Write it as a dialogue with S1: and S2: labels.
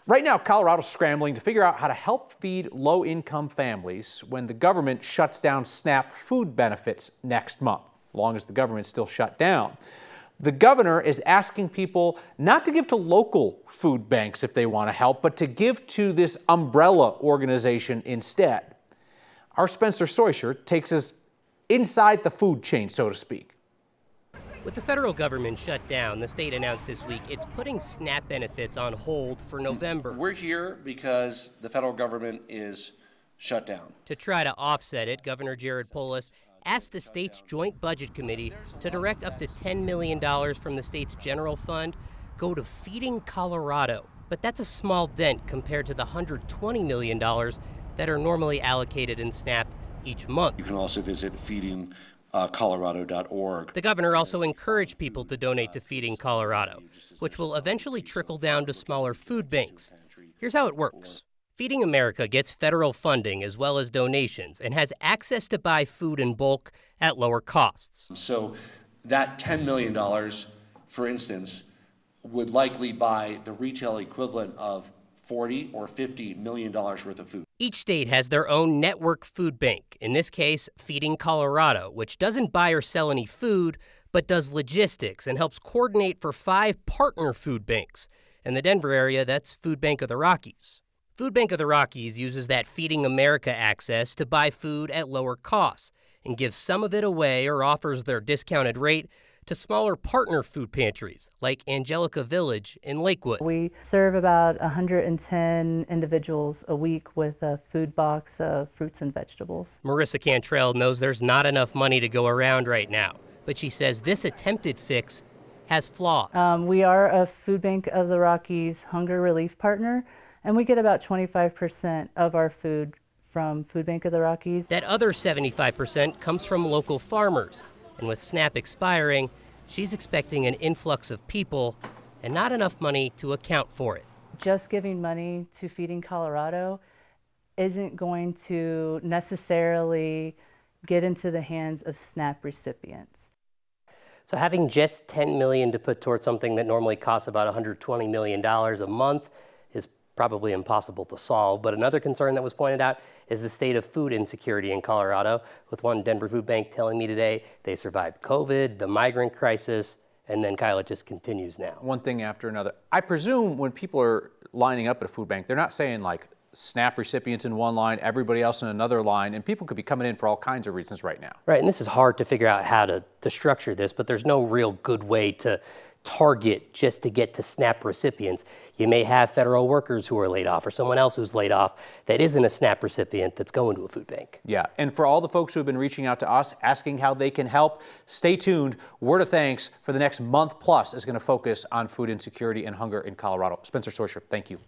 S1: Right now, Colorado's scrambling to figure out how to help feed low-income families when the government shuts down SNAP food benefits next month, as long as the government's still shut down. The governor is asking people not to give to local food banks if they want to help, but to give to this umbrella organization instead. Our Spencer Soisher takes us inside the food chain, so to speak.
S2: With the federal government shut down, the state announced this week it's putting SNAP benefits on hold for November.
S3: We're here because the federal government is shut down.
S2: To try to offset it, Governor Polis asked the state's Joint Budget Committee to direct up to $10 million from the state's general fund go to Feeding Colorado. But that's a small dent compared to the $120 million that are normally allocated in SNAP each month.
S3: You can also visit feedingcolorado.org.
S2: The governor also encouraged people to donate to Feeding Colorado, which will eventually trickle down to smaller food banks. Here's how it works. Feeding America gets federal funding as well as donations and has access to buy food in bulk at lower costs.
S3: So that $10 million, for instance, would likely buy the retail equivalent of $40 or $50 million worth of food.
S2: Each state has their own network food bank, in this case, Feeding Colorado, which doesn't buy or sell any food, but does logistics and helps coordinate for 5 partner food banks. In the Denver area, that's Food Bank of the Rockies. Food Bank of the Rockies uses that Feeding America access to buy food at lower costs and gives some of it away or offers their discounted rate to smaller partner food pantries like Angelica Village in Lakewood.
S4: We serve about 110 individuals a week with a food box of fruits and vegetables.
S2: Marissa Cantrell knows there's not enough money to go around right now, but she says this attempted fix has flaws.
S4: We are a Food Bank of the Rockies hunger relief partner, and we get about 25% of our food from Food Bank of the Rockies.
S2: That other 75% comes from local farmers. And with SNAP expiring, she's expecting an influx of people and not enough money to account for it.
S4: Just giving money to Feeding Colorado isn't going to necessarily get into the hands of SNAP recipients.
S2: So having just $10 million to put towards something that normally costs about $120 million a month is probably impossible to solve. But another concern that was pointed out is the state of food insecurity in Colorado, with one Denver food bank telling me today they survived COVID, the migrant crisis, and then, Kyle, it just continues now.
S1: One thing after another. I presume when people are lining up at a food bank, they're not saying like SNAP recipients in one line, everybody else in another line, and people could be coming in for all kinds of reasons right now.
S2: Right, and this is hard to figure out how to structure this, but there's no real good way to target just to get to SNAP recipients. You may have federal workers who are laid off or someone else who's laid off that isn't a SNAP recipient that's going to a food bank.
S1: Yeah, and for all the folks who have been reaching out to us asking how they can help, stay tuned. Word of thanks for the next month plus is going to focus on food insecurity and hunger in Colorado. Spencer Soisher, thank you.